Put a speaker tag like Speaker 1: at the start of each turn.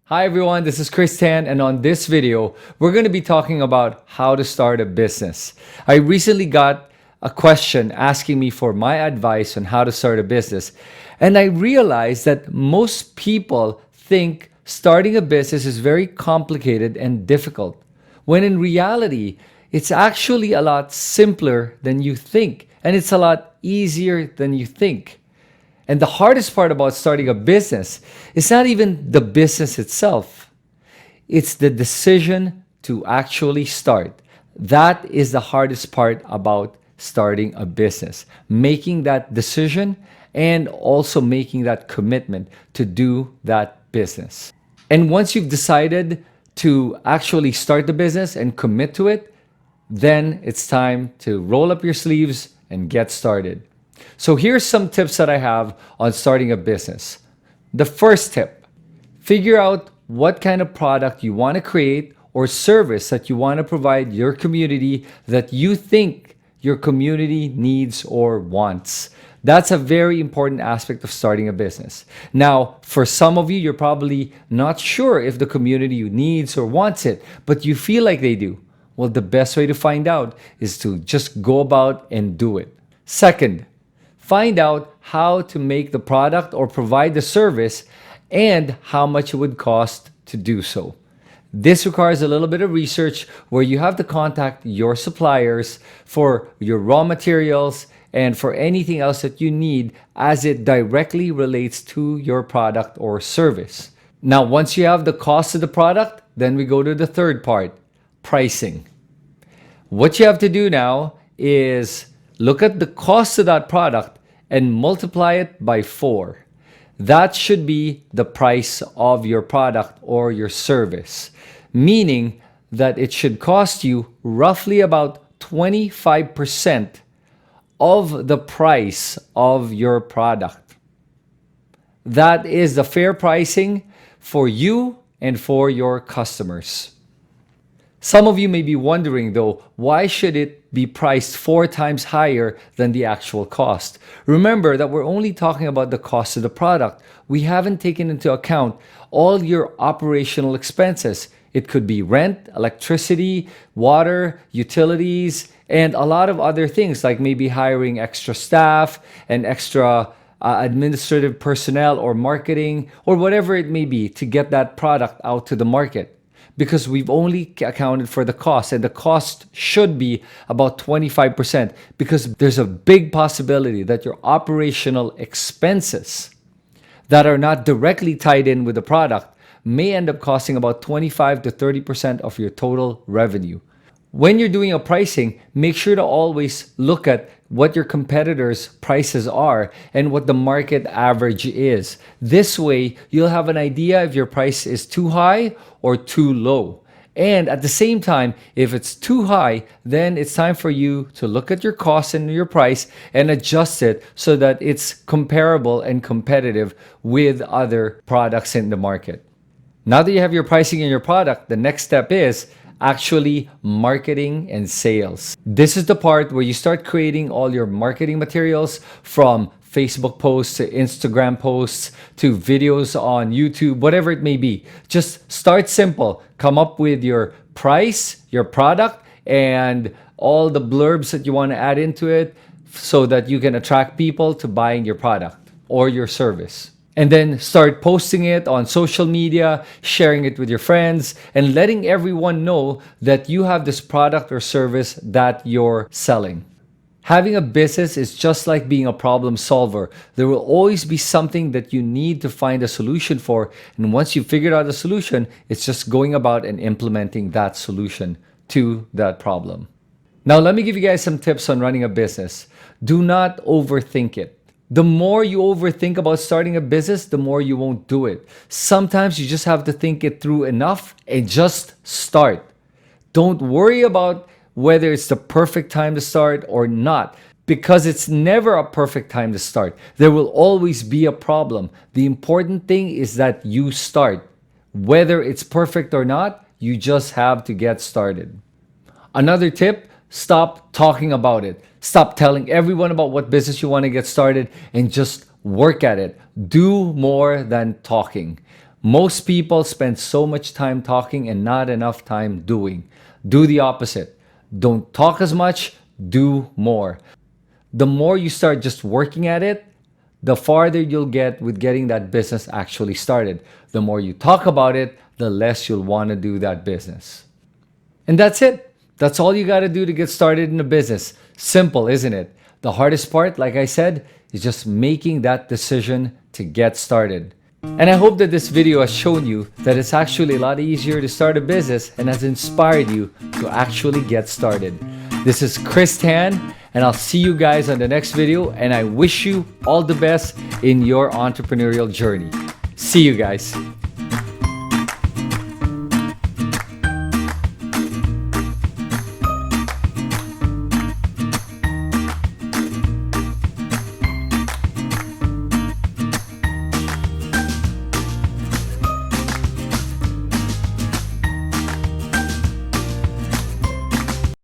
Speaker 1: Hi everyone, this is Chris Tan, and on this video, we're going to be talking about how to start a business. I recently got a question asking me for my advice on how to start a business, and I realized that most people think starting a business is very complicated and difficult, when in reality, it's actually a lot simpler than you think, and it's a lot easier than you think. And the hardest part about starting a business is not even the business itself, it's the decision to actually start. That is the hardest part about starting a business. Making that decision and also making that commitment to do that business. And once you've decided to actually start the business and commit to it, then it's time to roll up your sleeves and get started. So here's some tips that I have on starting a business. The first tip: figure out what kind of product you want to create or service that you want to provide your community that you think your community needs or wants. That's a very important aspect of starting a business. Now, for some of you, you're probably not sure if the community needs or wants it, but you feel like they do. Well, the best way to find out is to just go about and do it. Second, find out how to make the product or provide the service and how much it would cost to do so. This requires a little bit of research where you have to contact your suppliers for your raw materials and for anything else that you need as it directly relates to your product or service. Now, once you have the cost of the product, then we go to the third part: pricing. What you have to do now is look at the cost of that product and multiply it by 4. That should be the price of your product or your service, meaning that it should cost you roughly about 25% of the price of your product. That is the fair pricing for you and for your customers. Some of you may be wondering though, why should it be priced 4 times higher than the actual cost? Remember that we're only talking about the cost of the product. We haven't taken into account all your operational expenses. It could be rent, electricity, water, utilities, and a lot of other things like maybe hiring extra staff and extra administrative personnel or marketing or whatever it may be to get that product out to the market. Because we've only accounted for the cost, and the cost should be about 25%, because there's a big possibility that your operational expenses that are not directly tied in with the product may end up costing about 25 to 30% of your total revenue. When you're doing a pricing, make sure to always look at what your competitors' prices are and what the market average is. This way, you'll have an idea if your price is too high or too low. And at the same time, if it's too high, then it's time for you to look at your cost and your price and adjust it so that it's comparable and competitive with other products in the market. Now that you have your pricing and your product, the next step is actually marketing and sales. This is the part where you start creating all your marketing materials, from Facebook posts to Instagram posts to videos on YouTube, whatever it may be. Just start simple. Come up with your price, your product, and all the blurbs that you want to add into it so that you can attract people to buying your product or your service. And then start posting it on social media, sharing it with your friends, and letting everyone know that you have this product or service that you're selling. Having a business is just like being a problem solver. There will always be something that you need to find a solution for. And once you've figured out a solution, it's just going about and implementing that solution to that problem. Now, let me give you guys some tips on running a business. Do not overthink it. The more you overthink about starting a business, the more you won't do it. Sometimes you just have to think it through enough and just start. Don't worry about whether it's the perfect time to start or not, because it's never a perfect time to start. There will always be a problem. The important thing is that you start. Whether it's perfect or not, you just have to get started. Another tip: stop talking about it. Stop telling everyone about what business you want to get started and just work at it. Do more than talking. Most people spend so much time talking and not enough time doing. Do the opposite. Don't talk as much, do more. The more you start just working at it, the farther you'll get with getting that business actually started. The more you talk about it, the less you'll want to do that business. And that's it. That's all you got to do to get started in a business. Simple, isn't it? The hardest part, like I said, is just making that decision to get started. And I hope that this video has shown you that it's actually a lot easier to start a business and has inspired you to actually get started. This is Chris Tan, and I'll see you guys on the next video, and I wish you all the best in your entrepreneurial journey. See you guys.